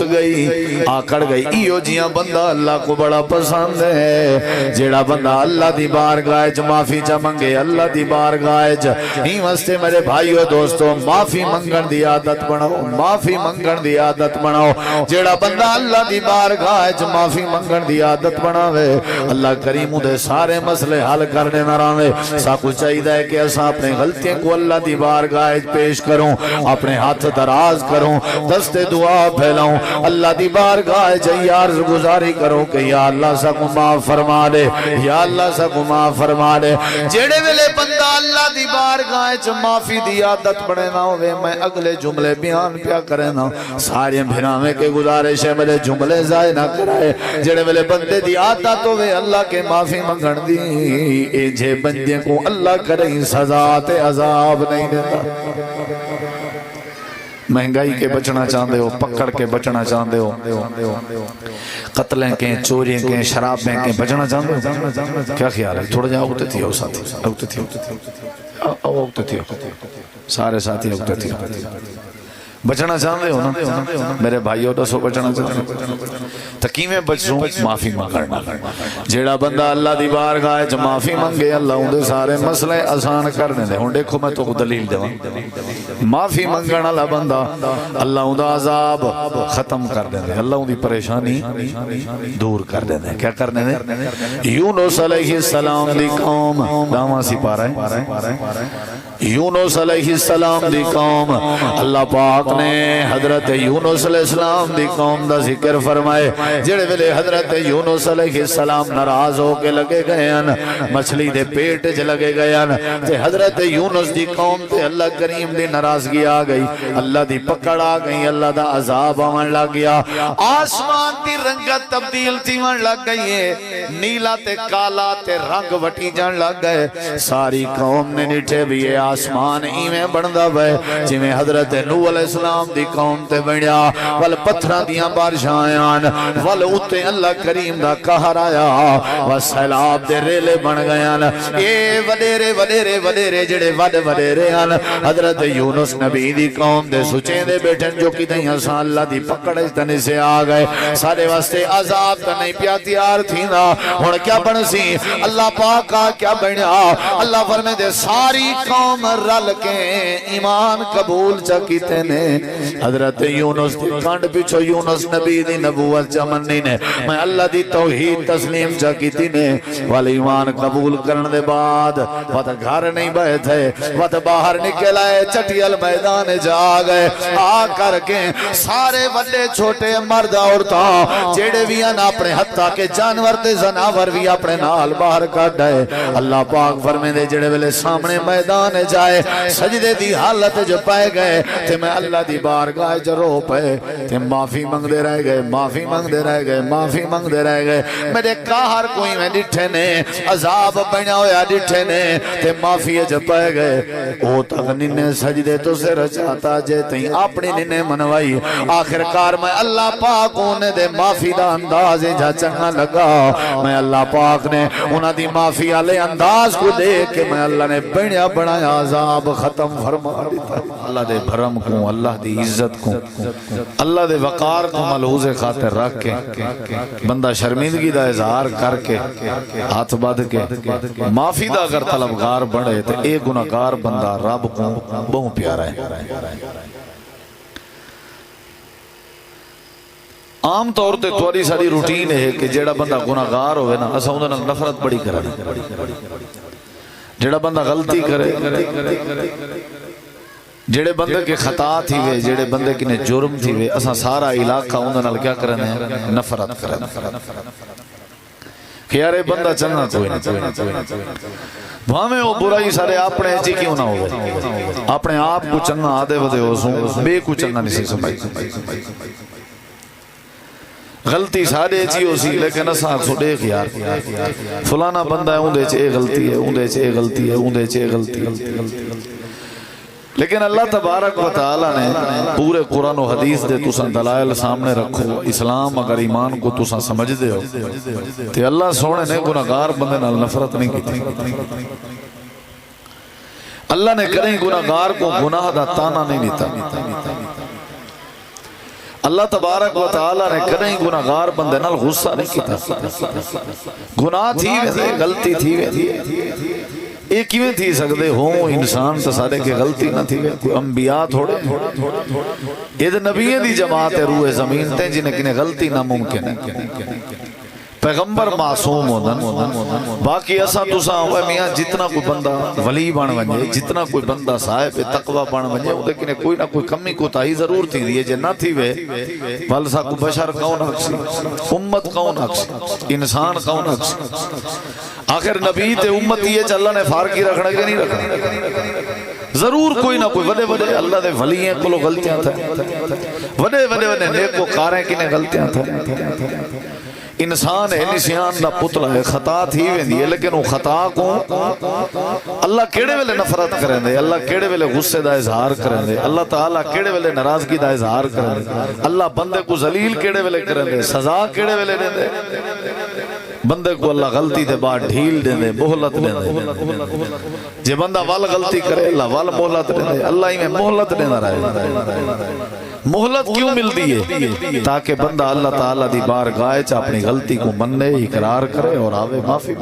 اوت گئی آکڑ گئی ایو جیاں بندہ اللہ کو بڑا پسند ہے جیڑا بندہ اللہ دی بارگاہ وچ معافی چا منگے اللہ دی بارگاہ وچ ہی واسطے میرے بھائیو دوستو معافی منگن دی عادت بناؤ معافی منگن دی عادت بناؤ جیڑا بندہ اللہ دی بارگاہ وچ معافی منگن دی عادت بناوے اللہ کریم دے سارے مسئلے حل کرنے نہ راوے ساکو چاہیے ہے کہ اساں اپنے غلطیاں کو اللہ دی بارگاہ وچ پیش کروں اپنے ہاتھ دراز کروں دست دعا پھیلاؤں اللہ دی بارگاہ وچ عرض گزاری کروں کہ یا اللہ ساکو معاف فرما دے یا اللہ ساکو معاف فرما دے جیڑے ویلے بندہ اللہ دی بارگاہ وچ معافی دی عادت بنے نہ ہوئے میں اگلے جملے بیان پیا کرے نا سارے بھراویں کے گزارش ہے میرے جملے ضائع نہ کرائے جڑے ویلے بندے دی عادت ہوئے اللہ کے معافی منگن دی اے جے بندے کو اللہ کریں سزا تے عذاب نہیں دیتا مہنگائی کے بچنا چاہتے ہو پکڑ کے بچنا چاہتے ہو قتلیں کے چورییں کے شرابیں کے بچنا چاہتے ہو کیا خیال ہے تھوڑا جا اگتے تھی ہو ساتھی اگتے تھی سارے ساتھی اگتے تھی بچنا چاہتے ہو نا میرے بھائیوں دسو بچنا چاہتے ہو تکیمیں بچوں معافی مانگنا جیڑا بندہ اللہ دی بارگاہ وچ معافی منگے اللہ اندے سارے مسئلے آسان کر دے ہن دیکھو میں تو دلیل دیواں معافی منگن والا بندہ اللہ اوندا عذاب ختم کر دے اللہ اون دی پریشانی دور کر دے کیا کر دے یونس علیہ السلام دی قوم داواں سپارہ یونس علیہ السلام دی قوم اللہ پاک نے حضرت یونس علیہ السلام دی قوم دا ذکر فرمائے جڑے ویلے حضرت یونس علیہ السلام ناراض ہو کے لگے گئے ہیں مچھلی دے پیٹ وچ لگے گئے ہیں تے حضرت یونس دی قوم تے اللہ کریم دی ناراضگی آ گئی اللہ دی پکڑ آ گئی اللہ دا عذاب آون لگ گیا آسمان دی رنگت تبدیل تھیون لگ گئی ہے نیلا تے کالا تے رنگ وٹی جان لگ گئے ساری قوم نے نٹھے بھی آسمان ایویں بندا وے جویں حضرت نوح علیہ السلام دی قوم تے بنیا ول پتھراں دیاں بارشاں آیاں ول اوتے اللہ کریم دا قہر آیا و سیلاب دے ریلے بن گئے اے وڈیرے وڈیرے وڈیرے جڑے وڈ وڈیرے ہیں حضرت یونس نبی دی قوم دے سچیں دے بیٹھن جو کدیں اساں اللہ دی پکڑ تنے سے آ گئے سارے واسطے عذاب تے نہیں پیا تیار تھیندا ہن کیا بن سی اللہ پاک کیا بنیا اللہ فرمائے دے ساری قوم رل کے ایمان قبول چا کیتے نے حضرت یونس دی کانڈ پیچھو یونس نبی دی نبوت چمنی نے میں اللہ دی توحید تسلیم چا کیتی نے والی ایمان قبول کرن دے بعد وقت گھر نہیں بیٹھے وقت باہر نکل آئے چٹیل میدان جا گئے آ کر کے سارے وڈے چھوٹے مرد عورتاں جیڑے بھی ہیں اپنے حتیٰ کے جانور تے زناور بھی اپنے نال باہر کٹ آئے اللہ پاک فرمے دے جیڑے ویلے سامنے میدان جائے سجدے دی حالت جو پائے گئے تے میں اللہ دی بارگاہ جو رو پائے تے معافی منگ دے رہ گئے معافی منگ دے رہ گئے معافی منگ دے رہ گئے میرے کاہر کوئی میں ڈٹھے نے عذاب بنا ہویا ڈٹھے نے تے معافی جو پائے گئے او تک ننے سجدے تو سے رچاتا جے تیں اپنی ننے منوائی آخر کار میں اللہ پاک انہیں دے معافی دا انداز جا چنگا لگا میں اللہ پاک نے انہاں دی معافی آلے انداز کو دیکھ کے میں اللہ نے بڑیا بڑایا عذاب ختم فرما دیتا اللہ دے بھرم کو اللہ دی عزت کو اللہ دے وقار کو ملحوظ خاطر رکھ کے بندہ شرمندگی دا اظہار کر کے ہاتھ بدھ کے معافی دا اگر طلبگار بڑھے تو ایک گناہگار بندہ رب کو بہت پیارا ہے عام طور تے تھوڑی ساری روٹین ہے کہ جیڑا بندہ گناہگار ہوئے نا اسا اندر نفرت بڑی کرنا جیڑا بندہ غلطی کرے جیڑے بندے کے خطا تھی وے جیڑے بندے کی نے جرم تھی وے اسا سارا علاقہ اندر کیا کرنے نفرت کرنے کہ یارے بندہ چنگا کوئی نہیں وہاں میں وہ برائی سارے اپنے جی کیوں نہ ہوئے اپنے آپ کو چنگا آدھے ودے ہو سوں بے کو چنگا نہیں سی سمجھ غلطی سارے چی ہو سی لیکن اساں سو دیکھ یار فلانا بندہ ہے اندے چے غلطی ہے اندے چے غلطی ہے اندے چے غلطی ہے لیکن اللہ تبارک و تعالی نے پورے قرآن و حدیث دے تساں دلائل سامنے رکھو اسلام اگر ایمان کو تساں سمجھ دے ہو تے اللہ سونے نے گناہگار بندے نال نفرت نہیں کی اللہ نے کریں گناہگار کو گناہ دا تانا نہیں دیتا اللہ تبارک و تعالی نے کدیں گناہگار بندے نال غصہ نہیں کیتا. گناہ تھی وے غلطی تھی وے یہ کیویں تھی سکدے ہوں انسان تو سارے کے غلطی نہ تھی کوئی انبیاء تھوڑے یہ تو نبیوں دی جماعت ہے روح زمین تے جنہیں کنے غلطی ناممکن ہے پیغمبر معصوم ہوندن باقی اساں تساں ہوئے میاں جتنا کوئی بندہ ولی بن ونجے جتنا کوئی بندہ صاحب تقوی بن ونجے او دے کنے کوئی نہ کوئی کمی کوتاہی ضرور تھی دی جے نہ تھی وے بل سا کو بشر کون اکسی امت کون اکسی انسان کون اکسی آخر نبی تے امتی یہ اللہ نے فارقی رکھنا کہ نہیں رکھنا ضرور کوئی نہ کوئی وڈے وڈے اللہ دے ولییں کلو غلطیاں تھا وڈے وڈے وڈے نیکو کاریں کنے غلطیاں تھا انسان ہے نسیان دا پتلا ہے خطا تھی ویندی ہے لیکن وہ خطا کو اللہ کیڑے ویلے نفرت کریں دے اللہ کیڑے ویلے غصے دا اظہار کریں دے اللہ تعالیٰ کیڑے ویلے ناراضگی دا اظہار کریں دے اللہ بندے کو ذلیل کیڑے ویلے کریں دے سزا کیڑے ویلے دیں دے بندے کو اللہ غلطی دے بعد ڈھیل دیں دے مہلت دیں دے جے بندہ وال غلطی کرے اللہ وال مہلت دیں دے اللہ ہی میں مہلت دیں رہے مہلت کیوں ملتی ہے تاکہ بندہ اللہ تعالیٰ دی بارگاہ چ اپنی غلطی کو مننے اقرار کرے اور آوے معافی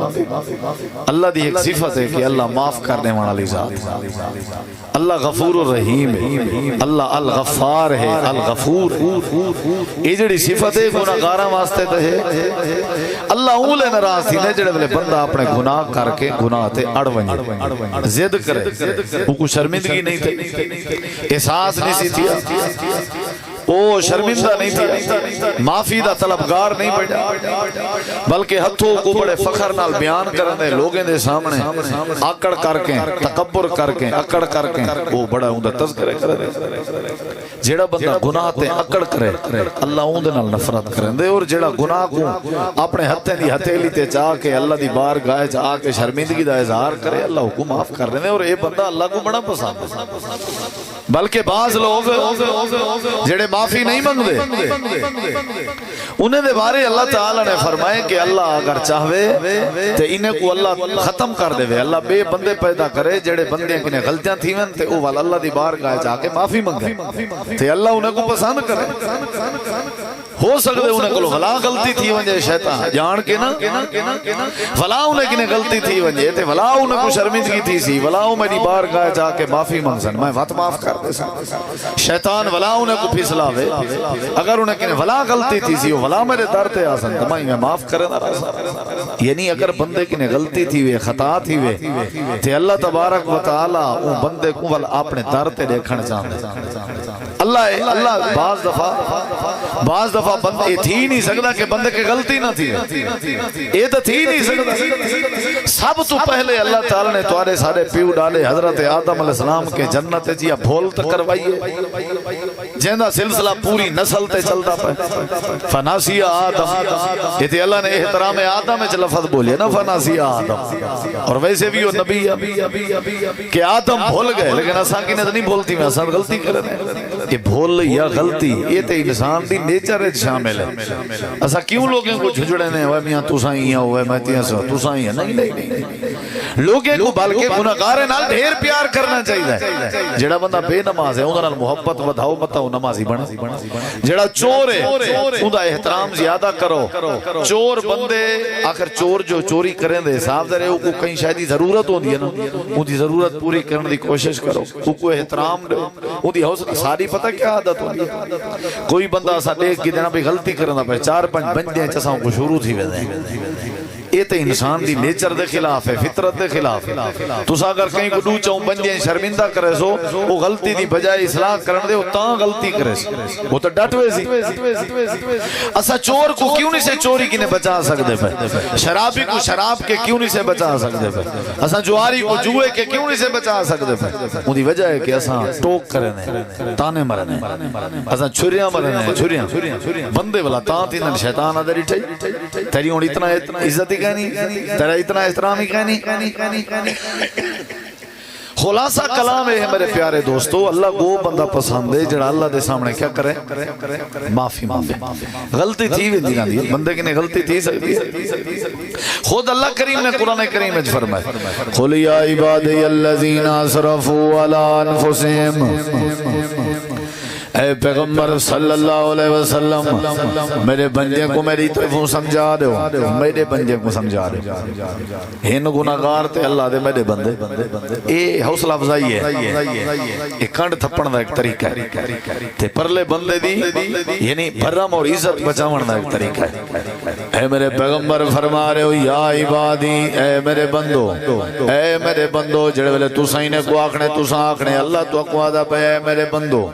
اللہ دی ایک صفت ہے کہ اللہ معاف کرنے والی ذات اللہ غفور الرحیم ہے اللہ الغفار ہے الغفور یہ جڑی صفت ہے گناہگاراں واسطے تے ہے اللہ اولے ناراض تھی نے جڑے ویلے بندہ اپنے گناہ کر کے گناہ تے اڑ ونجے ضد کرے وہ کو شرمندگی نہیں تھی احساس نہیں سی تھی او شرمندہ نہیں تھی معافی دا طلبگار نہیں پڑا بلکہ ہتھوں کو بڑے فخر نال بیان کرنے لوگیں دے سامنے آکڑ کر کے تکبر کر کے اکڑ کر کے وہ بڑا ہوں دا تذکرے کرے جیڑا بندہ گناہ تے اکڑ کرے اللہ ہوں دے نال نفرت کریں دے اور جیڑا گناہ کو اپنے ہتھیں دی ہتھیلی تے چاہ کے اللہ دی بارگاہ چاہ کے شرمندگی دا اظہار کرے اللہ کو معاف کر دے اور اے بندہ اللہ کو بڑا پسند بلکہ بعض لوگ جیڑے معافی نہیں مانگ دے انہیں دے بارے اللہ تعالیٰ نے فرمائے کہ اللہ اگر چاہوے تے انہیں کو اللہ ختم کر دے وے اللہ بے بندے پیدا کرے جڑے بندے کنے غلطیاں تھی ون تے او والا اللہ دی بارگاہ جا کے معافی منگے تے اللہ انہیں کو پسند کرے ہو سکتے انہیں کو بھلا غلطی تھی ونجے شیطان جان کے نا بھلا انہیں کنے غلطی تھی ونجے تے بھلا انہیں کو شرمندگی تھی سی بھلا میری بارگاہ جا کے معافی منگ سن میں وقت معاف کر دے سن شیطان بھلا انہیں کو پھسلاوے اگر انہیں کنے بھلا غلطی تھی سی بھلا میرے در تے آسن تمہیں میں معاف کرنا رہا یعنی اگر بندے کنے غلطی تھی وے خطا تھی وے تے اللہ تبارک و تعالی وہ بندے کو اپنے در تے دیکھنا چاہتے اللہ بعض دفعہ بندے تھی نہیں سکتا کہ بندے کی غلطی نہ تھی یہ تو تھی نہیں سکتا سب تو پہلے اللہ تعالی نے توارے سارے پیو ڈالے حضرت آدم علیہ السلام کے جنت جیا بھول تک کروائیے جہاں سلسلہ پوری نسل تے چلتا پہ فناسی آدم یہ تھی اللہ نے احترام آدم میں لفظ بولے نا فناسی آدم اور ویسے بھی وہ نبی کہ آدم بھول گئے لیکن اساں کی نہیں بھولتی میں اساں غلطی کر رہے ہیں یہ بھول یا غلطی یہ تے انسان دی نیچر ہے شامل ہے اسا کیوں لوگوں کو جھجڑے نے ہوئے میاں تساں ہی ہوئے میں تیاں سے تساں ہی نہیں لوگوں کو بلکہ گناہگار نال ڈھیر پیار کرنا چاہیے جڑا بندہ بے نماز ہے اوندا نال محبت ودھاؤ متا او نمازی بن جڑا چور ہے اوندا احترام زیادہ کرو چور بندے آخر چور جو چوری کریں دے حساب دے او کو کہیں شاید ضرورت ہوندی ہے نا اودی ضرورت پوری کرنے دی کوشش کرو او کو احترام دو اودی حوصلہ ساری پتہ کیا عادت ہوندی ہے کوئی بندہ سا دیکھ کے دینا بھی غلطی کرنا پہ 4-5 بندے چساں کو شروع تھی ویندے یہ تے انسان دی نیچر دے خلاف ہے فطرت دے خلاف ہے تو اگر کہیں کو دو چاؤں بندے شرمندہ کرے سو وہ غلطی دی بجائے اصلاح کرن دے وہ تاں غلطی کرے سو وہ تو ڈٹوے سی اسا چور کو کیوں نہیں سے چوری کی نے بچا سکتے پہ شرابی کو شراب کے کیوں نہیں سے بچا سکتے پہ اسا جواری کو جوئے کے کیوں نہیں سے بچا سکتے پہ وہ دی وجہ ہے کہ اسا ٹوک کرنے تانے مرنے اسا چھریاں مرنے چھریاں بندے والا تاں تھی نہ شیطان ادھر اٹھائی تیری ہوں اتنا عزت تیرا اتنا احترام ہی کہنی خلاصہ کلام ہے میرے پیارے دوستو اللہ کو بندہ پسند ہے جڑا اللہ دے سامنے کیا کرے معافی مانگے غلطی تھی بھی دینا دی بندے کی نے غلطی تھی سکتی ہے خود اللہ کریم نے قرآن کریم میں فرمایا قل یا عبادی الذین اسرفوا علی انفسہم اے پیغمبر صلی اللہ علیہ وسلم میرے بندے کو میری طرفوں سمجھا دو، میرے بندے کو سمجھا دو، ہن گناہگار تے اللہ دے میرے بندے، اے حوصلہ افزائی ہے، اے کنڈ تھپن دا ایک طریقہ ہے تے پرلے بندے دی یعنی بھرم اور عزت بچاون دا ایک طریقہ ہے۔ اے میرے پیغمبر فرما رہے ہو یا عبادی، اے میرے بندو، اے میرے بندو، جڑے ویلے تساں نے کو آکھنے تساں آکھنے اللہ تو اقوا دا پے، اے میرے بندو،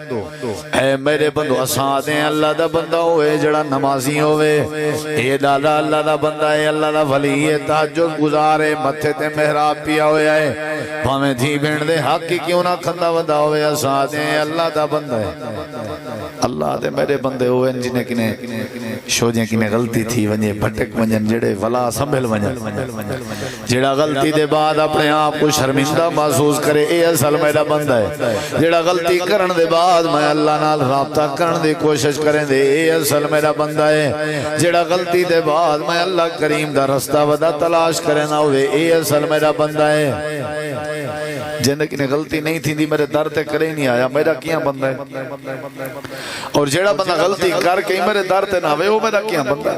اے میرے بندو، اساں دے اللہ دا بندہ ہوئے جڑا نمازی ہوئے، اے دادا اللہ دا بندہ ہے، اللہ دا ولی ہے، تہجد گزارے، متھے تے محراب پیا ہویا ہے، بھاویں دھی بھیڑ دے حق کی کیوں نہ کھندا وندا ہوئے، اساں دے اللہ دا بندہ ہے۔ اللہ دے میرے بندے ہوئے جنہیں کنے شوجیں کنے غلطی تھی ونجے بھٹک ونجن، جڑے ولا سنبھل ونجن، جڑا غلطی دے بعد اپنے آپ کو شرمندہ محسوس کرے، اے اصل میرا بندہ ہے۔ جڑا غلطی کرن دے بعد میں اللہ نال رابطہ کرن دی کوشش کریں دے، اے اصل میرا بندہ ہے۔ جڑا غلطی دے بعد میں اللہ کریم دا رستہ ودا تلاش کریں نہ ہوئے، اے اصل میرا بندہ ہے۔ جن کی غلطی نہیں تھی دی میرے در تے کرے نہیں آیا، میرا کیا بندہ ہے؟ اور جڑا بندہ غلطی کر کے میرے در تے نہ ہوئے، وہ میرا کیا بندہ ہے؟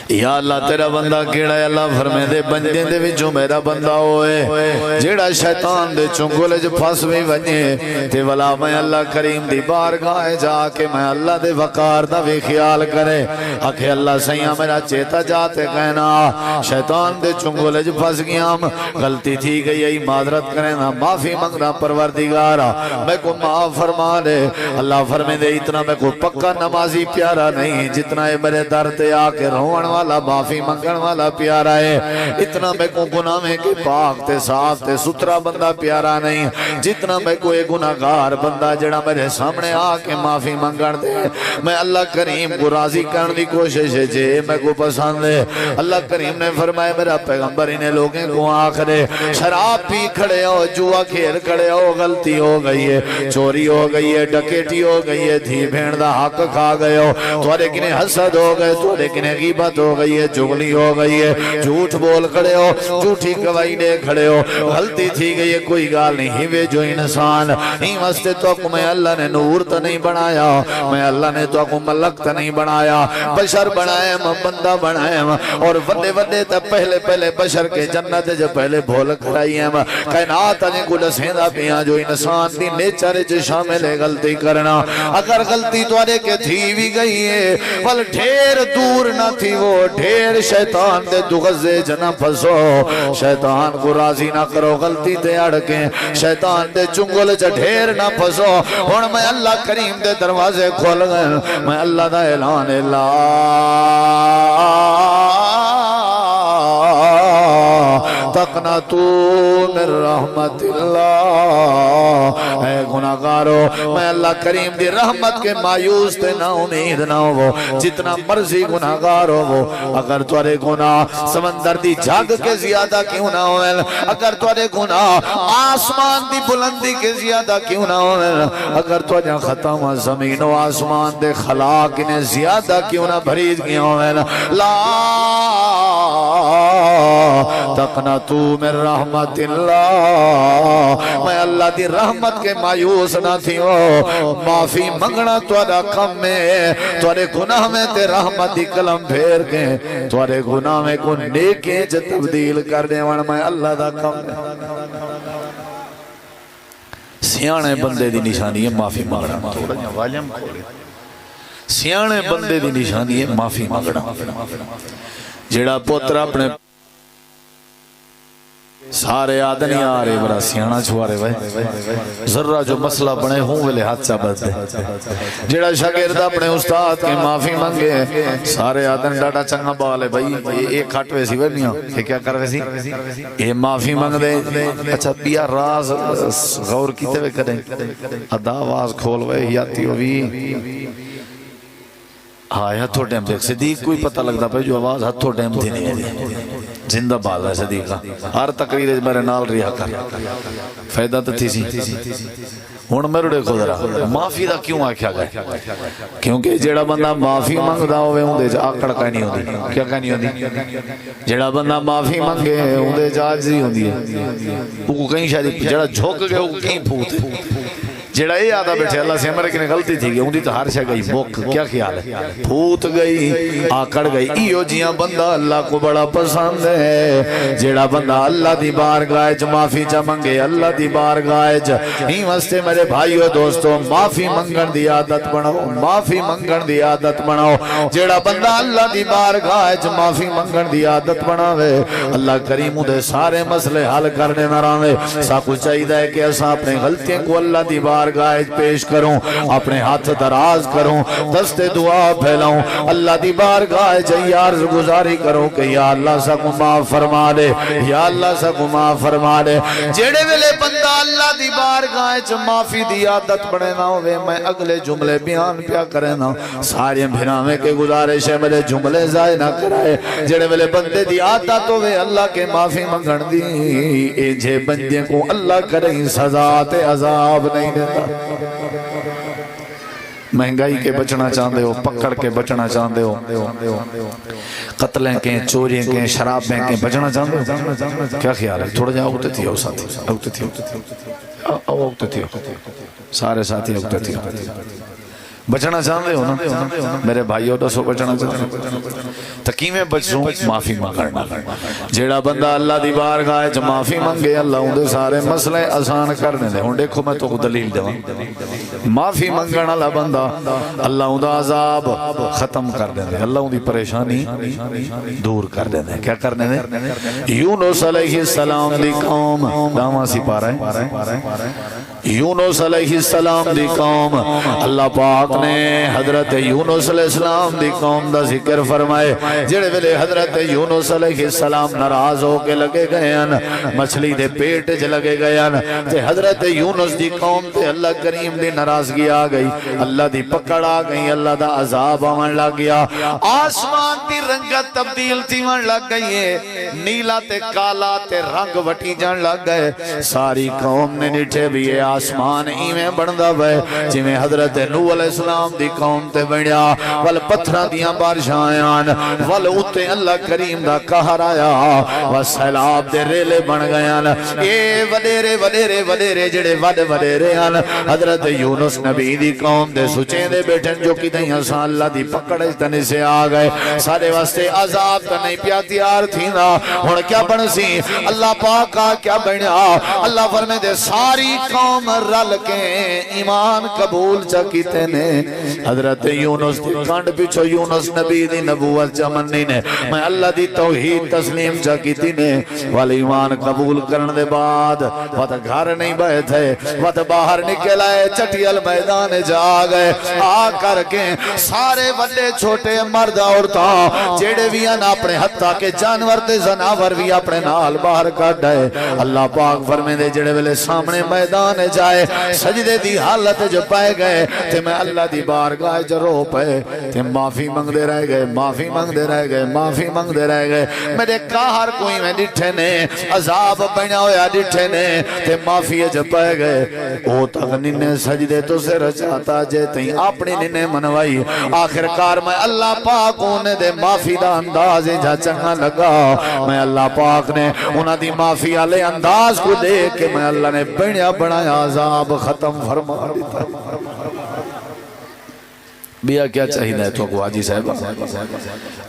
یا اللہ تیرا بندہ کیڑا ہے؟ اللہ فرمے دے بندے دے وچوں میرا بندہ ہوئے جیڑا شیطان دے چنگلے جو پھس بھی ونجے تے ولا میں اللہ کریم دی بارگاہ جا کے میں اللہ دے وقار دا بھی خیال کرے، آکھے اللہ سیاں میرا چیتا جاتے کہنا شیطان دے چنگلے جو پھس گیا، غلطی تھی گئی ہے، معذرت کریں نا، معافی منگنا پروردگارا میں کو معاف فرما دے۔ اللہ فرمے دے اتنا میں کو پکا نمازی پیارا نہیں جتنا ہے میرے در تے آ کے روان والا معافی منگن والا پیارا ہے، اتنا میں کو گناہ میں کے پاک تے صاف تے سترا بندہ پیارا نہیں جتنا میں کو ایک گناہگار بندہ جڑا میرے سامنے آ کے معافی منگن دے میں اللہ کریم کو راضی کرنے دی کوشش ہے جے میں کو پسند ہے۔ اللہ کریم نے فرمایا میرا پیغمبر انہیں لوگیں کو آخرے شراب پی کھڑے ہو، جوا کھیل کھڑے ہو، غلطی ہو گئی ہے، چوری ہو گئی ہے، ڈکیٹی ہو گئی ہے، دھی بھیڑ دا حق کھا گئے ہو، تھوڑے کنے حسد ہو گئے، تھوڑے کنے غیبت ہو گئی ہے، چغلی ہو گئی ہے، جھوٹ بول کھڑے ہو، جھوٹی گواہی دے کھڑے ہو، غلطی تھی گئی ہے، کوئی گال نہیں ہی وے جو انسان ہی واسطے تو کو میں اللہ نے نور تا نہیں بنایا، میں اللہ نے تو کو ملک تا نہیں بنایا، بشر بنائے بندہ بنائے، اور وڈے وڈے تا پہلے بشر کے جنت جو پہلے بھول کھڑائی ہیں، کائنات نے کو دسیندا پیاں جو انسان دی نیچر جو شامل ہے غلطی کرنا، اگر غلطی توارے کے تھی بھی گئی ہے ول ڈھیر دور نہ تھی وہ ڈھیر شیطان دے دغزے جنہ پھسو، شیطان کو راضی نہ کرو غلطی تے اڑکیں، شیطان دے چنگل چا ڈھیر نہ پھسو، اور میں اللہ کریم دے دروازے کھول گئے، میں اللہ دا اعلان اللہ تقنطو من رحمت اللہ، اے گناہگارو میں اللہ کریم دی رحمت کے مایوس تے نہ امید نہ ہو، جتنا مرضی گناہگار ہو، اگر تورے گناہ سمندر دی جھاگ کے زیادہ کیوں نہ ہوئے، اگر تورے گناہ آسمان دی بلندی کے زیادہ کیوں نہ ہوئے، اگر تورے ختم زمین و آسمان دے خلاق نے زیادہ کیوں نہ بھریج کیوں ہوئے، لا تقنطو من رحمت اللہ، میں اللہ دی رحمت کے مایوس نہ تھی ہو، معافی منگنا تورا کم میں، تورے گناہ میں تے رحمت دی کلم پھیر کے تورے گناہ میں کو نیکیں جو تبدیل کر دے وان میں اللہ دا کم میں۔ سیانے بندے دی نشانی ہے معافی منگنا، سیانے بندے دی نشانی ہے معافی منگنا۔ جیڑا پوتر اپنے سارے آدھنی آ رہے برا سیانا چھوارے بھائی ذرہ جو مسئلہ بنے ہوں ویلے ہاتھ چا بد دے، جیڑا شاگرد اپنے استاد کے معافی منگے سارے آدھن ڈاٹا چنگا بالے بھائی ایک کھٹ ویسی بھائیاں یہ کیا کر ویسی یہ معافی منگ دے، اچھا بیا راز غور کیتے ہوئے کریں ادا آواز کھول وے یاتی ہوئی ہاتھوں ٹیم دیکھ صدیق کوئی پتہ لگتا پہ جو آواز ہاتھوں ٹیم تھی نہیں ہے، زندہ باز ہے صدیقہ، ہر تقریر میرے نال رہا کر فائدہ تو تھی سی۔ ہون میرے دیکھو ذرا معافی دا کیوں آکھیا گئے؟ کیونکہ جیڑا بندہ معافی منگدا ہوئے ہوں دے جا آکڑ کہیں نہیں ہوندی، کیا کہیں نہیں ہوندی؟ جیڑا بندہ معافی منگے ہوں دے جا آجزی ہوندی ہے، وہ کہیں شاید جیڑا جھوک گئے وہ کہیں پھوت ہے، جڑا یہ آدھا بیٹھے اللہ سے ہمارے کنے غلطی تھی گئی ان دی تو ہر شے گئی موک کیا خیال ہے پھوت گئی آکڑ گئی ایو جیاں بندہ اللہ کو بڑا پسند ہے جڑا بندہ اللہ دی بارگاہ وچ معافی چا منگے اللہ دی بارگاہ وچ ہی واسطے میرے بھائیو دوستو معافی منگن دی عادت بناؤ معافی منگن دی عادت بناؤ جڑا بندہ اللہ دی بارگاہ وچ معافی منگن دی عادت بناوے اللہ کریم دے سارے مسئلے حل کرنے نہ راوے ساکو چاہیے کہ اساں اپنے غلطیاں کو اللہ دی بارگاہ پیش کروں اپنے ہاتھ دراز کروں دست دعا پھیلاؤں اللہ دی بارگاہ جی عرض گزاری کروں کہ یا اللہ سا کو معاف فرما دے یا اللہ سا کو معاف فرما دے جیڑے ویلے بندہ اللہ دی بارگاہ معافی دی عادت بڑے نہ ہوئے میں اگلے جملے بیان پیا کرے نا سارے بھراویں کے گزارش ہے میرے جملے ضائع نہ کرائے جیڑے ویلے بندے دی عادت ہوئے اللہ کے معافی منگن دی اے جے بندے کو اللہ کریں سزا تے عذاب نہیں دیتا مہنگائی کے بچنا چاہتے ہو پکڑ کے بچنا چاہتے ہو قتلیں کے چورییں کے شرابیں کے بچنا چاہتے ہو کیا خیال ہے تھوڑا جا اگتے تھی اگتے تھی سارے ساتھی اگتے تھی بچنا چاہتے ہو نا میرے بھائیو دسو بچنا چاہتے ہو تکیمیں بچوں معافی مانگنا جیڑا بندہ اللہ دی بارگاہ وچ معافی منگے اللہ اون دے سارے مسئلے آسان کر دے ہن دیکھو میں تو دلیل دواں معافی منگن والا بندہ اللہ اون دا عذاب ختم کر دے اللہ اون دی پریشانی دور کر دے کیا کر دے یونس علیہ السلام دی قوم داواں سپارہ یونس علیہ السلام دی قوم اللہ پاک نے حضرت یونس علیہ السلام دی قوم دا ذکر فرمائے جڑے ویلے حضرت یونس علیہ السلام ناراض ہو کے لگے گئے ہیں مچھلی دے پیٹ وچ لگے گئے ہیں تے حضرت یونس دی قوم تے اللہ کریم دی ناراضگی آ گئی اللہ دی پکڑ آ گئی اللہ دا عذاب آون لگ گیا آسمان دی رنگت تبدیل تھیون لگ گئی ہے نیلا تے کالا تے رنگ وٹی جان لگ گئے ساری قوم نے ڈٹھے بھی آسمان ایویں بندا وے جویں حضرت نوح علیہ السلام دی قوم تے بنیا ول پتھراں دیاں بارشاں آیاں ول اوتے اللہ کریم دا قہر آیا و سیلاب دے ریلے بن گئے اے وڈیرے وڈیرے وڈیرے جڑے وڈ وڈیرے ہن حضرت یونس نبی دی قوم دے سچیں دے بیٹھن جو کہ دیں اساں اللہ دی پکڑ وچ تنے سے آ گئے سارے واسطے عذاب تے نہیں پیا تیار تھیندا ہن کیا بن سی اللہ پاک کا کیا بنیا اللہ فرمائے دے ساری قوم رل کے ایمان قبول چا کیتے نے حضرت یونس دی کانڈ پیچھو یونس نبی دی نبوت چمنی نے میں اللہ دی توحید تسلیم چا کیتی نے والی ایمان قبول کرن دے بعد وقت گھر نہیں بہے تھے وقت باہر نکل آئے چٹیل میدان جا گئے آ کر کے سارے بڑے چھوٹے مرد عورتاں جیڑے بھی ہیں اپنے حتیٰ کے جانور تے زناور بھی اپنے نال باہر کٹ آئے اللہ پاک فرمے دے جڑے ویلے سامنے میدان جائے سجدے دی حالت جو پائے گئے تے میں اللہ دی بارگاہ جو رو پائے تے معافی منگ دے رہ گئے معافی منگ دے رہ گئے معافی منگ دے رہ گئے میرے کاہر کوئی میں ڈٹھے نے عذاب بنا ہویا ڈٹھے نے تے معافی جو پائے گئے او تک ننے سجدے تو سے رچاتا جے تیں اپنی ننے منوائی آخر کار میں اللہ پاک انہیں دے معافی دا انداز جا چنگا لگا میں اللہ پاک نے انہاں دی معافی آلے انداز کو دیکھ کہ میں اللہ نے بڑیا بڑایا عذاب ختم فرما دیتا بیا کیا چاہیے تو کو حاجی صاحب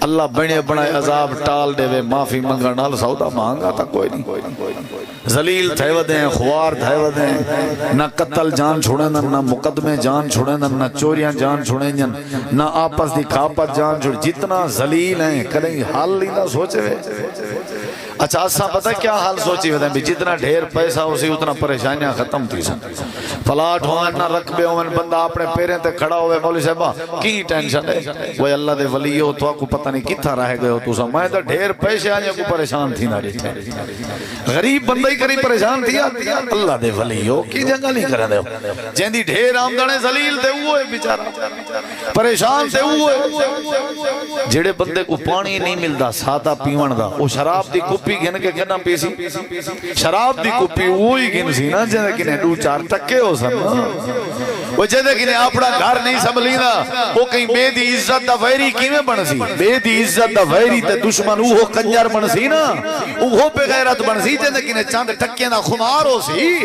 اللہ بڑے بڑے عذاب ٹال دے وے معافی منگن نال سودا مانگا تا کوئی نہیں ذلیل تھے ودیں خوار تھے ودیں نہ قتل جان چھوڑے نہ مقدمے جان چھوڑے نہ چوریاں جان چھوڑے نہ آپس دی کھاپت جان چھوڑے جتنا ذلیل ہیں کدیں حال نہیں نہ سوچے وے اچھا اساں پتہ کیا حال سوچی وے بھی جتنا ڈھیر پیسہ اسی اتنا پریشانیاں ختم تھی سن پلاٹ ہوئے نہ رقبے ہوئے بندہ اپنے پیریں تے کھڑا ہوئے مولوی صاحبہ کی ٹینشن ہے وہ اللہ دے ولی ہو تو آپ کو پتہ نہیں کتھا رہ گئے ہو تو سا میں تو ڈھیر پیسے آنے کو پریشان تھی نہ رہتے غریب بندہ ہی کری پریشان تھی اللہ دے ولی ہو کی جنگل نہیں کرے دے ہو جن دی ڈھیر آمدانے ذلیل تے ہوئے بیچارہ پریشان تے ہوئے جڑے بندے کو پانی نہیں ملدا سادہ پیون دا وہ شراب دی کپی گن کے کنا پیسی شراب دی کپی وہی گن سی نا جے کنے دو چار ٹکے ہو سن وہ جے کنے اپنا گھر نہیں سنبھلینا وہ کہیں بے دی عزت دا ویری کیویں بن سی بے دی عزت دا ویری تے دشمن وہ کنجر بن سی نا وہ بے غیرت بن سی جے کنے چاند ٹکیاں دا خمار ہو سی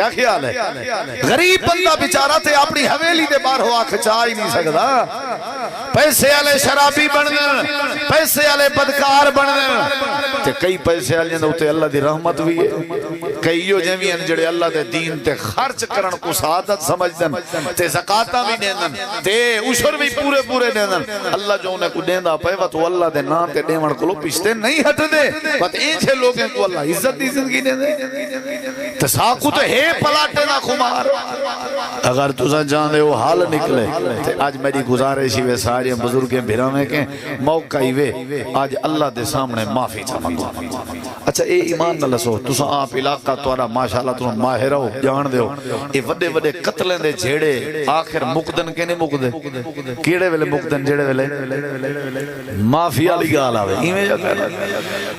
کیا خیال ہے؟ غریب بندہ بیچارہ تے اپنی حویلی دے باہر ہوا کھچا ہی نہیں سکتا. پیسے والے شرابی بن گئے, پیسے والے بدکار بن گئے تے کئی پیسے والے تے اللہ دی رحمت بھی ہے. کئی جو جویں جڑے اللہ دے دین تے خرچ کرن کو سعادت سمجھدن تے زکاتاں بھی دیندن تے عشر بھی پورے پورے دیندن. اللہ جو انہیں کو دیندا پے وا تو اللہ دے نام تے دیون کولو پیچھے نہیں ہٹ دے. بس ایسے لوگوں کو اللہ عزت دی زندگی دے دے. تساقط ہے پلاٹے دا خمار. اگر تساں جان دے وہ حال نکلے تے آج میری گزارش ہی وے سارے بزرگیں بھراویں کے موقع ہی وے آج اللہ دے سامنے معافی چا منگو. اچھا اے ایمان نہ لسو تساں آپ علاقہ توڑا ماشاءاللہ تساں ماہر ہو جان دیو اے وڈے وڈے قتلیں دے جھیڑے آخر مقدن کے نہیں مقدے کیڑے ویلے مقدن جھیڑے ویلے معافی والی گال آوے ایویں جا کہنا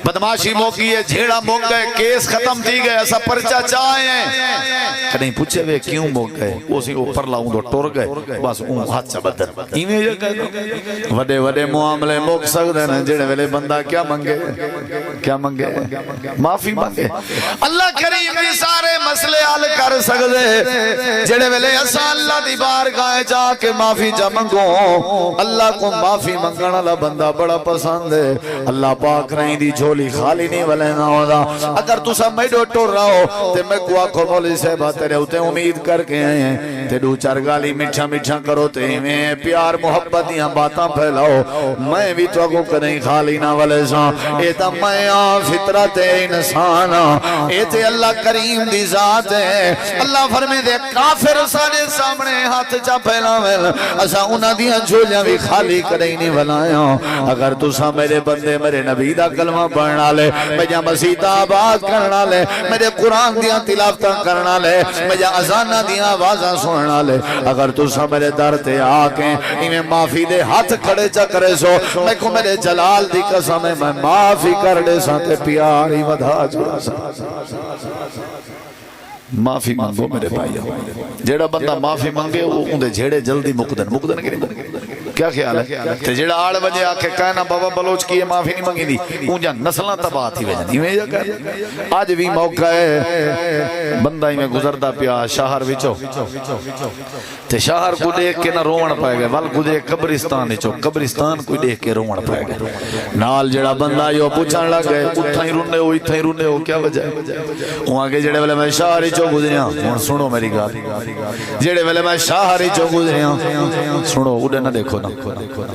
بدماشی موقعی ہے جھیڑا موق گئے کیس ختم تھی گئے ایسا پرچہ چاہے ہیں کہ نہیں پوچھے وے کیوں موق گئے اسی اوپر لاؤں دو ٹور گئے بس اون ہاتھ سے بدر ایویں جا کہنا وڈے وڈے معاملے موق سکتے ہیں جھیڑے ویلے بندہ کیا منگے کیا منگے معافی مانگے. اللہ کریم بھی سارے مسئلے حل کر سکتے جڑے ویلے اساں اللہ دی بارگاہ جا کے معافی جا منگو. اللہ کو معافی منگن والا بندہ بڑا پسند ہے. اللہ پاک رہی دی جھولی خالی نہیں ولے نہ ہودا. اگر تساں میڈو ٹر رہو تے میں کو آکھو مولوی صاحب تیرے اوتے امید کر کے آئے ہیں تے دو چار گالی میٹھا میٹھا کرو تے میں پیار محبت دیاں باتاں پھیلاؤ میں بھی تو کو کہیں خالی نہ ولے ساں. اے تا میں فطرت انسان اے تے اللہ کریم دی ذات ہے. اللہ فرمے دے کافر سارے سامنے ہاتھ چا پھیلاویں اساں انہاں دیاں جھولیاں بھی خالی کریں نہیں بنایا. اگر تساں میرے بندے میرے نبی دا کلمہ پڑھن والے میرا مسجد آباد کرن والے میرے قرآن دیاں تلاوتاں کرن والے میرا اذاناں دیاں آوازاں سنن والے اگر تساں میرے در تے آ کے ایویں معافی دے ہاتھ کھڑے چا کرے سو میں کو میرے جلال دی قسم میں معافی کر دے ساں تے پیاری ودھا چھوڑا سا. معافی مانگو میرے بھائیو جیڑا بندہ معافی مانگے وہ اندے جھیڑے جلدی مقدن کے نہیں. کیا خیال ہے تے جیڑا آڑ وجہ آکھے کہنا بابا بلوچ کی یہ معافی نہیں مانگی دی اونجا نسلہ تباہ تھی وجہ نہیں جا کہنا. آج بھی موقع ہے بندہ ہی میں گزردہ پیا شہر وچو تے شہر کو دیکھ کے نہ رومن پائے گئے وال کو دیکھ قبرستان چو قبرستان کو دیکھ کے رومن پائے گئے. نال جیڑا بندہ یو پوچھن لگ گئے اتھا ہی رونے ہو کیا وجہ ہے. وہاں کے جیڑے والے میں شہر چو گزریاں ہوں سنو میری گال جیڑے والے میں شہر چو گزریاں سنو اڑے نہ دیکھو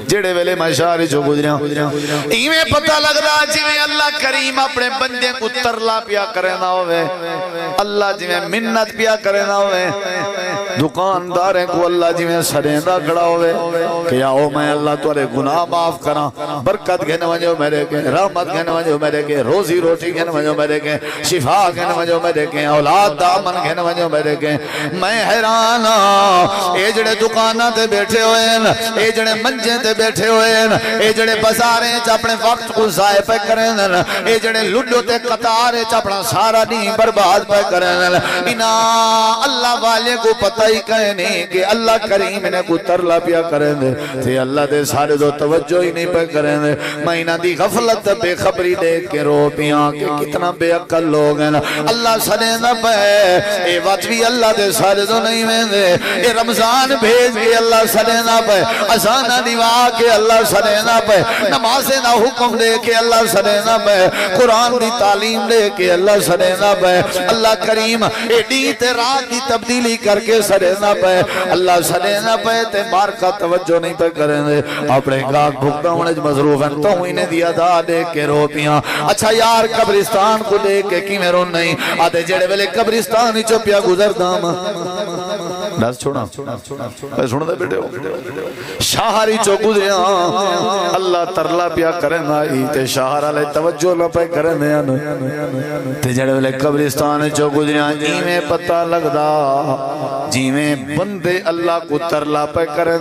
جڑے ویلے میں شہر چو گزریاں ایویں پتہ لگ رہا جویں اللہ کریم اپنے بندے کو ترلا پیا کرنا ہوئے اللہ جویں منت پیا کرنا ہوئے دکانداریں کو اللہ جویں سڑیندہ کھڑا ہوئے کہ آؤ میں اللہ تورے گناہ معاف کراں برکت گھن وجو میرے کے رحمت گھن وجو میرے کے روزی روٹی گھن وجو میرے کے شفا گھن وجو میرے کے اولاد دامن گھن وجو میرے کے. میں حیران اے جڑے دکاناں تے بیٹھے ہوئے ہیں اے جڑے منجے تے بیٹھے ہوئے ہیں اے جڑے بازاریں چ اپنے وقت کو ضائع پہ کریں اے جڑے لڈو تے قطارے چ اپنا سارا دن برباد پہ کریں انہاں اللہ والے کو پتہ ہی کہیں نہیں کہ اللہ کریم نے کو ترلا پیا کریں دے تے اللہ دے سارے دو توجہ ہی نہیں پہ کریں دے. میں انہاں دی غفلت بے خبری دیکھ کے رو پیاں کہ کتنا بے عقل لوگ ہیں. اللہ سنے نہ پہ اے وقت بھی اللہ دے سارے دو نہیں میں دے اے رمضان بھیج کے اللہ سنے نہ پہ اذانہ دیوا کے اللہ سنے پہ نمازیں نہ حکم دے کے اللہ سنے پہ قرآن دی تعلیم دے کے اللہ سنے پہ اللہ کریم ایڈی تے رات دی تبدیلی کر کے سنے پہ اللہ سنے پہ تے مار کا توجہ نہیں پہ کریں دے اپنے گاک بھکتا ہونے مضروف ہیں تو انہیں دیا دا دے کے رو پیاں. اچھا یار قبرستان کو دے کے کی میں رون نہیں آدھے جڑے ویلے قبرستان ہی چو پیا گزر دام ڈاس چھوڑا سوڑا دے بیٹے ہو شاہری چو گزریاں اللہ ترلا پیا کریں آئی تے شاہر علیہ توجہ نہ پہ کریں تے جڑے والے قبرستان چو گزریاں ایمیں پتہ لگ دا جیمیں بندے اللہ کو ترلا پہ کریں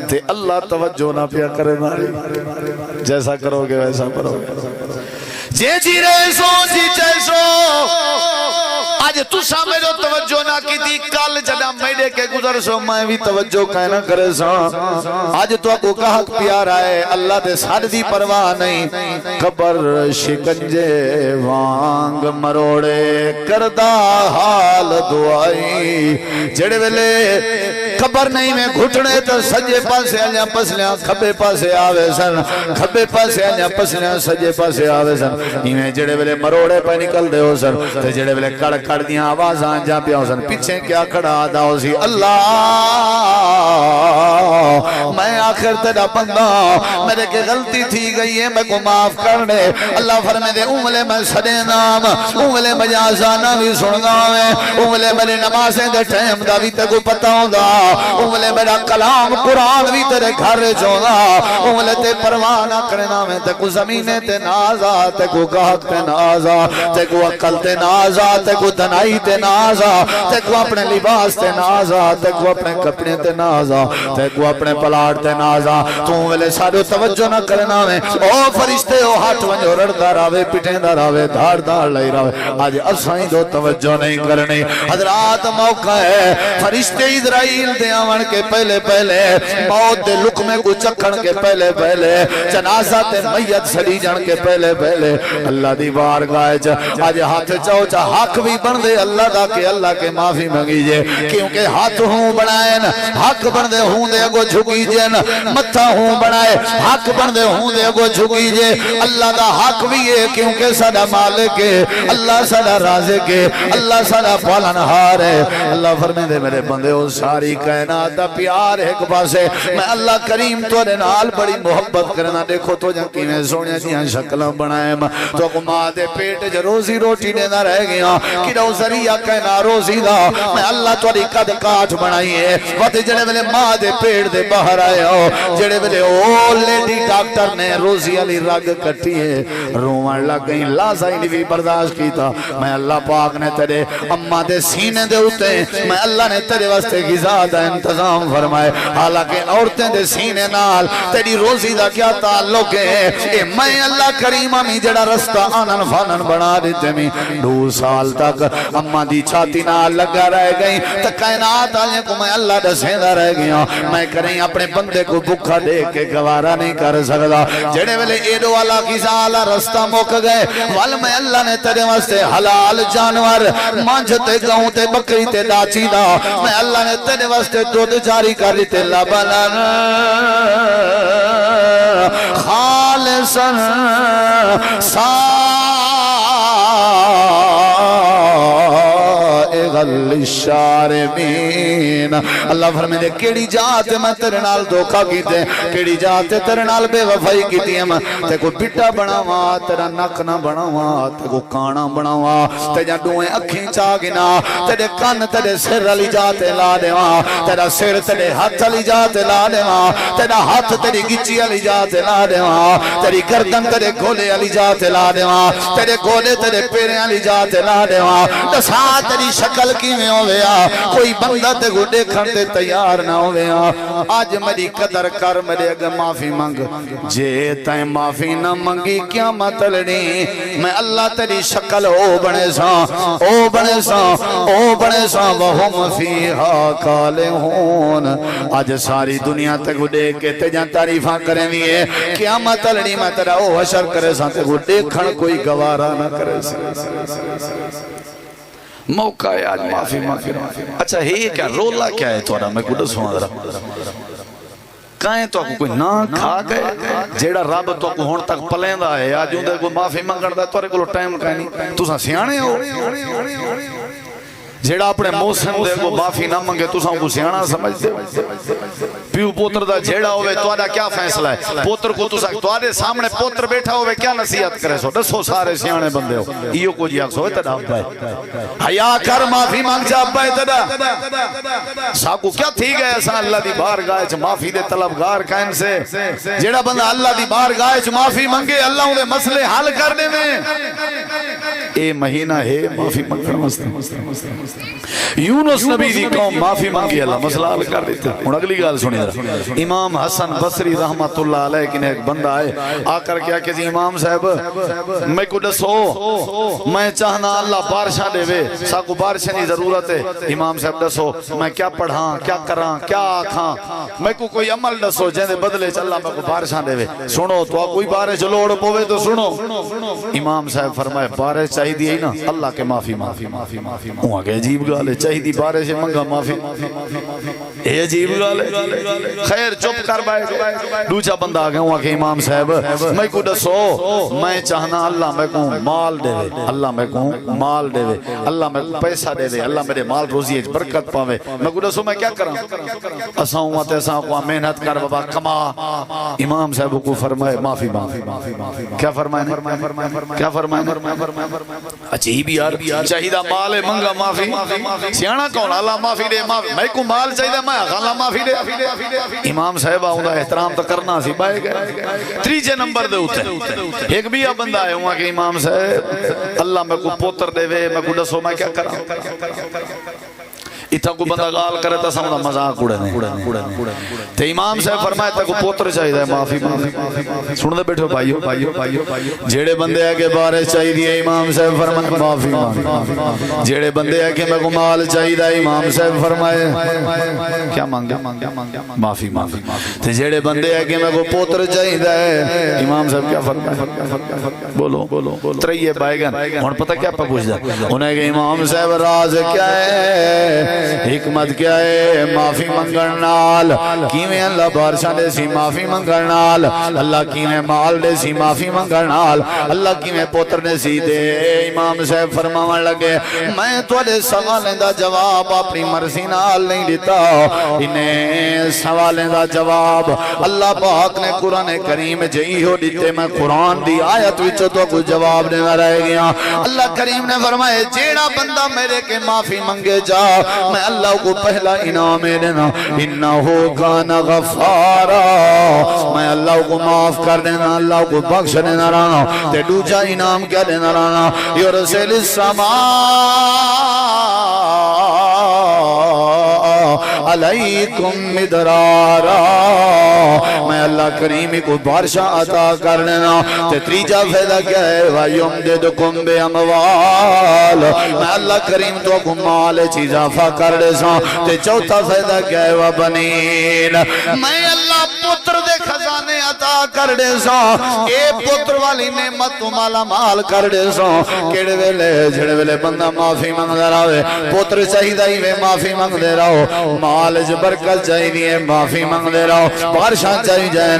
تے اللہ توجہ نہ پیا کریں آئی. جیسا کرو گے ویسا کرو گے جی رہے سو جی چیسو آج تسا میرے توجہ نہ کی تھی کل جدا میرے کے گزر سو میں بھی توجہ کہنا کرے سا آج تو کو کہا پیارا ہے اللہ دے سار دی پرواہ نہیں قبر شکنجے وانگ مروڑے کردہ حال دعائی جڑے ویلے قبر نہیں میں گھٹنے تو سجے پاسے آجا پسلیاں کھبے پاسے آوے سن کھبے پاسے آجا پسلیاں سجے پاسے آوے سن ہمیں جڑے ویلے مروڑے پہ نکل دے ہو سن تو جڑے ویلے کڑ کڑ دیاں آواز آنجا پیا ہو سن پیچھے کیا کھڑا آدھا ہو سی اللہ میں آخر تیرا بندہ میرے کے غلطی تھی گئی ہے میں کو معاف کرنے اللہ فرمے دے اونگلے میں سڑے نام اونگلے میں جازانا بھی سنگا میں اونگلے میرے نمازیں دے ٹیم دا بھی تے کو پتہ ہوں دا اونگلے میرا کلام قرآن بھی تیرے گھر چودا اونگلے تے پروانہ کرنا میں تے کو زمینے تے نازا تے کو گاہت تے نازا تے کو عقل تے نازا تے کو دنائی تے نازا تے کو اپنے لباس تے نازا تے کو اپنے کپڑے تے نازا تے کو اپنے پلاٹ تے نازا تو اونگلے سارے توجہ نہ کرنا میں او فرشتے او ہاتھ ونجو رڑتا راوے پٹیں دا راوے دھار دھار لئی راوے آج اسائیں دو توجہ نہیں کرنی حضرات موقع ہے فرشتے اسرائیل دے آون کے پہلے پہلے موت دے لقمے کو چکھن کے پہلے پہلے جنازہ تے میت سڑی جان کے پہلے پہلے اللہ دی بارگاہ آج ہاتھ چاہو چاہ حق بھی بن دے اللہ دا کہ اللہ کے معافی مانگی جے کیونکہ ہاتھ ہوں بنائیں حق بن دے ہوں دے اگو جھکی جن متھا ہوں بنائے حق بن دے ہوں دے اگو جھکی جے اللہ دا حق بھی ہے کیونکہ ساڑا مالک ہے اللہ ساڑا رازق ہے اللہ ساڑا پالنہار ہے اللہ فرمے دے میرے بندے ہو ساری کائنات دا پیار ایک پاسے میں اللہ کریم تو نال بڑی محبت کرنا دیکھو تو جن کی میں سوڑیاں جیاں شکلہ بنائے تو کو ماں دے پیٹ جو روزی روٹی دینا رہ گیا کہ رو ذریعہ کہنا روزی دا میں اللہ تو قد کاٹ بنائی ہے وقت جڑے ملے ماں دے پیٹ دے باہر آئے ہو جڑے ملے او لیڈی ڈاکٹر نے روزی علی رگ کٹی ہے روان لگ گئی لازائی نہیں بھی برداشت کی تھا میں اللہ پاک نے تیرے اماں دے سینے دے ہوتے میں اللہ نے تیرے واسطے غذا دا انتظام فرمائے حالانکہ عورتیں دے سینے نال تیری روزی دا کیا تعلق ہے اے میں اللہ کریم امی جڑا رستہ آنن فانن بنا دیتے میں 2 سال تک اماں دی چھاتی نال لگا رہ گئی تو کائنات آلے کو میں اللہ دسیندہ رہ گیا میں کریں اپنے بندے کو بکھا دے کے گوارا نہیں کر سکتا جڑے ویلے ایڈو والا کسا آلہ رستہ موک گئے وال میں اللہ نے تیرے واسطے حلال جانور مانجھتے گاؤں تے بکری تے داچی دا میں اللہ نے تیرے واسطے دودھ جاری کر لیتے لبنان خالصاً للشاربین اللہ فرمائے دے کیڑی جات میں تیرے نال دھوکا کیتے کیڑی جات تیرے نال بے وفائی کیتی ہے تے کو بٹا بناوا تیرا نک نہ بناوا تے کو کانا بناوا تے جا دوئیں اکھیں چاگنا تیرے کان تیرے سر علی جاتے لا دیوا تیرا سر تیرے ہاتھ علی جاتے لا دیوا تیرا ہاتھ تیری گچی علی جاتے لا دیوا تیری گردن تیرے گھولے علی جاتے لا دیوا تیرے گھولے تیرے پیرے علی جاتے لا دیوا دسا تیری شکل کی میں ہویا کوئی بندہ تے کو دیکھن تے تیار نہ ہویا آج میری قدر کر میرے اگر معافی مانگ جے تائیں معافی نہ مانگی کیا مطلنی میں اللہ تیری شکل او بنے سا او بنے سا او بنے سا وہم فیہا کالہون آج ساری دنیا تے کو دیکھ کے تے جان تعریفاں کریں دیئے کیا مطلنی میں تیرا او حشر کرے سا تے کو دیکھن کوئی گوارا نہ کرے سا موقع ہے آج معافی مانگی اچھا ہی کیا رولا کیا ہے توڑا میں کو دسوں آدھرا کہیں تو کوئی نہ کھا گئے جیڑا رب تو کو ہون تک پلیں دا ہے آج اندر کوئی معافی مانگن دا توڑے کو ٹائم کہیں نہیں تو ساں سیانے ہو جیڑا اپنے موسم دے کو معافی نہ منگے تو ساں کو سیانا سمجھ دے پیو پوتر دا جیڑا ہوئے تو آدھا کیا فیصلہ ہے پوتر کو تو ساں تو آدھے سامنے پوتر بیٹھا ہوئے کیا نصیحت کرے سو دسو سارے سیانے بندے ہو ایو کو جی آگ سوئے تدا ابا ہے حیاء کر معافی مانگ جا ابا ہے تدا ساں کو کیا تھی گئے ساں اللہ دی بارگاہ چھ معافی دے طلبگار کائن سے جیڑا بندہ اللہ دی بارگاہ چھ معافی منگے اللہ انہیں مسئلے حل کرنے میں اے مہینہ ہے معافی منگنا یونس نبی دی قوم معافی مانگی اللہ مسئلہ حل کر دیتا ہوں اگلی گال سنی ذرا امام حسن بصری رحمت اللہ علیہ کی نے ایک بندہ آئے آ کر کیا کہ جی امام صاحب میں کو دسو میں چاہنا اللہ بارشاں دے وے ساکو بارشاں دی ضرورت ہے امام صاحب دسو میں کیا پڑھاں کیا کراں کیا آکھاں میں کو کوئی عمل دسو جیندے بدلے چ اللہ میں کو بارشاں دے وے سنو تو کوئی بارش لوڑ پوے تو سنو امام صاحب فرمائے بارش چاہی دی نا اللہ کے معافی معافی معافی معافی وہ آگے عجیب گال ہے چاہی دی بارش منگا معافی اے عجیب گال ہے خیر چپ کر بائے دوچا بندہ آگے ہوں کہ امام صاحب میں کو دسو میں چاہنا اللہ میں کو مال دے وے اللہ میں کو مال دے وے اللہ میں کو پیسہ دے وے اللہ میرے مال روزی اچ برکت پاوے میں کو دسو میں کیا کراں اساں ہوں تے اساں کو محنت کر بابا کما امام صاحب کو فرمائے معافی معافی کیا فرمائے کیا فرمائے عجیب یار چاہیدہ مال منگا معافی سیانا کون اللہ معافی دے میں کو مال چاہیدہ میں اللہ معافی دے امام صاحبہ ہوں دا احترام تو کرنا سی بائے گئے تریجے نمبر دے ہوتے ایک بھی بندہ آئے ہوں کہ امام صاحب اللہ میں کو پوتر دے وے میں کو دسو میں کیا کرا اتھا کو بندہ گال کرے تا سمدہ مذاق اڑنے تے امام صاحب فرمائے تا کو پوتر چاہی دے معافی سن دے بیٹھو بھائیو جیڑے بندے ہے کہ بارش چاہی دی امام صاحب فرمائے معافی جیڑے بندے ہے کہ میں کو مال چاہی دے امام صاحب فرمائے کیا مانگا معافی تے جیڑے بندے ہے کہ میں کو پوتر چاہی دے امام صاحب کیا فرمائے بولو تریے بائے گن ہون پتہ کیا پا پوچھ دا انہیں کہ امام صاحب راز کیا ہے حکمت کیا ہے معافی منگن نال کیویں اللہ بارشاں دے سی معافی منگن نال اللہ کیویں مال دے سی معافی منگن نال اللہ کیویں پوتر دے سی دے امام صاحب فرماون لگے میں تواڈے سوالیں دا جواب اپنی مرضی نال نہیں دیتا انہیں سوالیں دا جواب اللہ پاک نے قرآن کریم جئی ہو دیتے میں قرآن دی آیت وچ تو کوئی جواب نہیں رہ گیا اللہ کریم نے فرمائے جیڑا بندہ میرے کے معافی منگے جا میں اللہ کو پہلا انعام دینا انہو کان غفارا میں اللہ کو معاف کر دینا اللہ کو بخش دینا رہنا تے دوجا انعام کیا دینا رہنا یرسل السماء علیکم مدرارا میں اللہ کریمی کو بارشاں عطا کر دینا تے تریجا فیدہ کیا ہے وَيُمْدِدْكُمْ بِأَمْوَالِ میں اللہ کریم تو کو مال چیزا فا کر دے ساں تے چوتھا فیدہ کیا ہے وَبَنِينَ میں اللہ پتر دے خزانے عطا کر دے ساں اے پتر والی نعمت تو مالا مال کر دے ساں کیڑے ویلے جھڑے ویلے بندہ معافی منگ دے رہے پتر چاہیدہ ہی میں معافی منگ دے رہو مال برکت چاہی دیئے معافی منگ دے رہو بارشاں چاہی جائے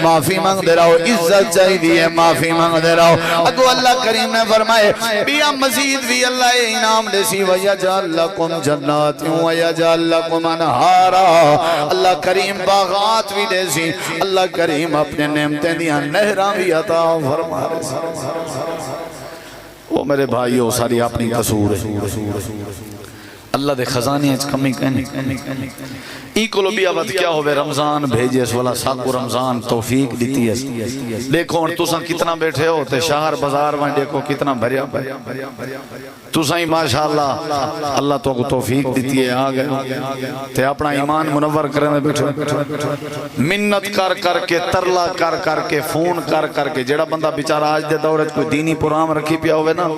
معافی منگ دے رہو عزت چاہی دیئے معافی منگ دے رہو اگو اللہ کریم نے فرمائے بیا مزید بھی اللہ انعام دے سی وَيَجَعَلْ لَكُمْ جَنَّاتٍ وَيَجَعَلْ لَكُمْ أَنْهَارًا اللہ کریم باغات بھی دے سی اللہ کریم اپنے نعمتیں دیاں نہراں بھی عطا فرما وہ میرے بھائیو ساری اپنی قصور ہے اللہ دے خزانے اچھ کمی کہنے ای کلو بھی آوات کیا ہوئے رمضان بھیجے اس والا ساکو رمضان توفیق دیتی ہے دیکھو ان تُساں کتنا بیٹھے ہو تے شہر بازار میں دیکھو کتنا بھریا تُساں ہی ماشاءاللہ اللہ تو کو توفیق دیتی ہے آگئے تے اپنا ایمان منور کرنے بیٹھو منت کر کر کے ترلا کر کر کے فون کر کر کے جیڑا بندہ بیچارہ آج دے دورت کوئی دینی پرام رکھی پیا ہوئے نا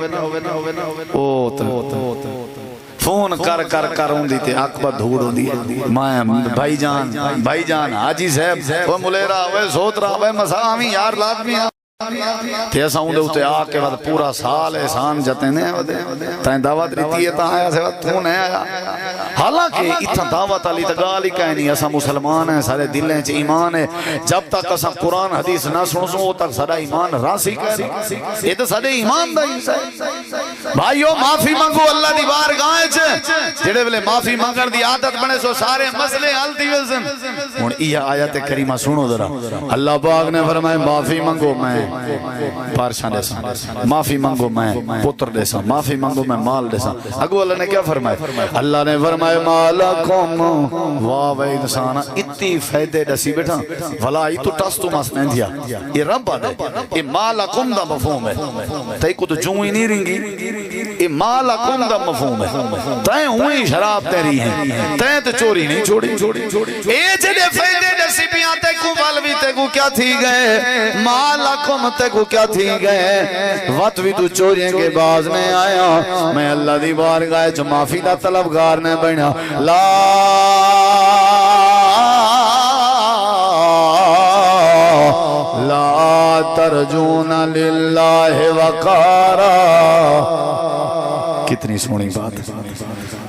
فون کر کر کر ہوں دیتے اکبر دھوڑ ہوں دیئے بھائی جان حاجی صاحب وہ ملیرہ وہ سوترہ وہ مسامی یار لازمی تے ایسا ہوں دے ہوتے آکے بعد پورا سال احسان جاتے ہیں تائیں دعوت رہتی ہے تاں آیا سے وقت تھون ہے آیا حالانکہ اتنا دعوت علی تگالی کہیں نہیں ایسا مسلمان ہیں سارے دلیں چے ایمان ہے جب تک ایسا قرآن حدیث نہ سنسوں وہ تک سارا ایمان راسی کہیں یہ تو سارے ایمان دا ہی بھائیو معافی مانگو اللہ دی بار گائیں چے جڑے بلے معافی مانگر دی عادت بنے سو سارے مسئلے حل دی وزن اور یہ آیت کریمہ سنو ذرا اللہ پاک نے فرمائے معافی مانگو میں بارشاں دے سا معافی مانگو میں پتر دے سا معافی مانگو میں مال دے سا اگو اللہ نے کیا فرمائے اللہ نے فرمائے فرمائے مالکم واہ وے انسانا اتنی فائدے دسی بیٹھا ولائی تو ٹس تو مس نہیں دیا یہ رب آدھے یہ مالکم دا مفہوم ہے تائی کو تو جوں ہی نہیں رنگی یہ مالکم دا مفہوم ہے تائیں ہوئی شراب تیری ہیں تائیں تو چوری نہیں چھوڑی اے جنے فائدے دسی پیاں تے کو والوی تے کو کیا تھی گئے مالکم تے کو کیا تھی گئے وقت بھی تو چوریاں کے باز میں آیا میں اللہ دی بارگاہ جو معافی دا طلبگار نے بنا لا ترجون للہ وقارا کتنی سونی بات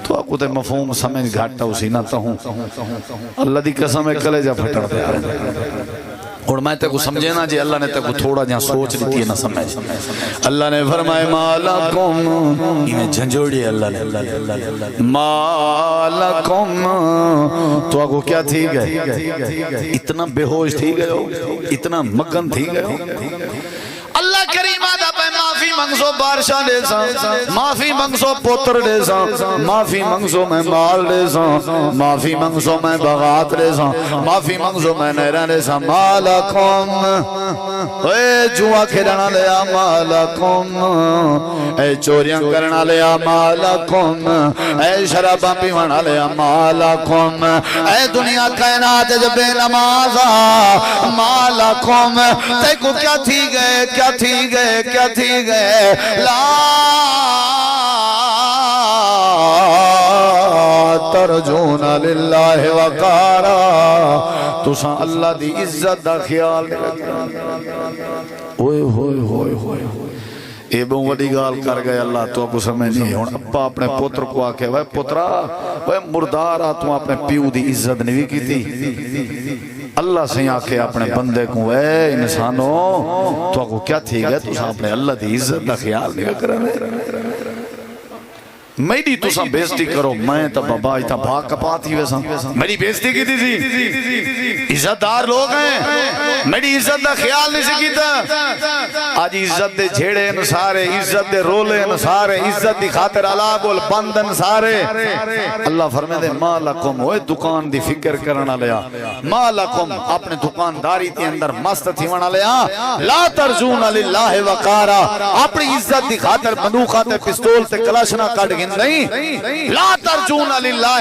تو آپ کو تے مفہوم سمجھ گھاٹا اسی نہ ہوں اللہ دی قسم ہے کلیجہ پھٹر دے اور میں تے کو سمجھے نا جی اللہ نے تے کو تھوڑا جہاں سوچ لیتی ہے نہ سمجھ اللہ نے فرمائے مالکم انہیں جھنجوڑی اللہ نے مالکم تو آپ کو کیا تھی گئے اتنا بے ہوش تھی گئے ہو اتنا مگن تھی گئے ہو اللہ کریم آدھا پہ معافی منگسو بارشاہ دے سا معافی منگسو پوتر دے سا معافی منگسو میں مال دے سا معافی منگسو میں بغات دے سا معافی منگسو میں نیرہ دے سا مالکم اے جوا کھڑنا لیا مالکم اے چوریاں کرنا لیا مالکم اے شراباں پیوانا لیا مالکم اے دنیا کائنات جب بے نمازا مالکم تے کو کیا تھی گئے کیا تھی گئے کیا تھی گئے لا ترجون للہ وقارا تو ساں اللہ دی عزت دا خیال اوئے ہوئے ہوئے ہوئے اے بہن وڈی گال کر گئے اللہ تو اب سمجھ نہیں ہون ابا اپنے پتر کو آکے وے پترا وے مردارا تو اپنے پیو دی عزت نہیں کی تھی اللہ سے آکے اپنے بندے کو اے انسانوں تو آپ کو کیا تھی گئے تو اپنے اللہ دی عزت دا خیال نہیں کرنے میری تو ساں بیزتی کرو میں تا بابا ایتا بھاگ کپاتی ویسا میری بیزتی کی تھی عزت دار لوگ ہیں میری عزت دا خیال نہیں سکیتا آج عزت دے جھیڑے نسارے عزت دے رولے نسارے عزت دی خاطر علا بول بندن سارے اللہ فرمے دے مالکم ہوئے دکان دی فکر کرنا لیا مالکم اپنے دکانداری تی اندر مست تھی ونا لیا لا ترجون للہ وقارا اپنی عزت دی خاطر بندوقہ تے پستول تے کلاشنا کٹ گئے نہیں لا ترجون للہ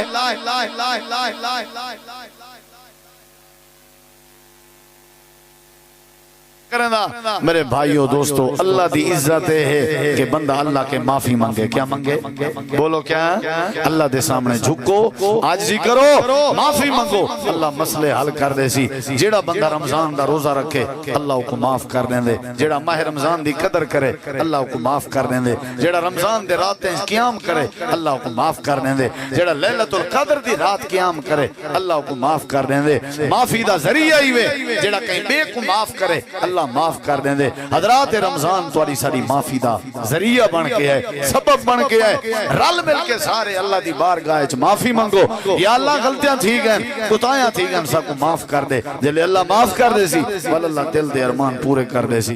کرنا میرے بھائیو دوستو اللہ دی عزت ہے کہ بندہ اللہ کے معافی مانگے کیا مانگے بولو کیا اللہ دے سامنے جھکو عاجزی کرو معافی مانگو اللہ مسئلے حل کر دے سی جیڑا بندہ رمضان دا روزہ رکھے اللہ کو معاف کر دیں دے جیڑا ماہ رمضان دی قدر کرے اللہ کو معاف کر دیں دے جیڑا رمضان دے راتیں قیام کرے اللہ کو معاف کر دیں دے جیڑا لیلۃ القدر دی رات قیام کرے اللہ کو معاف کر دیں دے معافی دا ذریعہ ہی وے جیڑا کہیں بے کو معاف کرے اللہ معاف کر دیں دے حضرات رمضان تواری ساری معافی دا ذریعہ بن کے ہے سبب بن کے ہے رل مل کے سارے اللہ دی بارگاہ وچ معافی منگو یا اللہ غلطیاں تھی گئیں کوتاہیاں تھی گئیں سب کو معاف کر دے جلے اللہ معاف کر دے سی واللہ دل دے ارمان پورے کر دے سی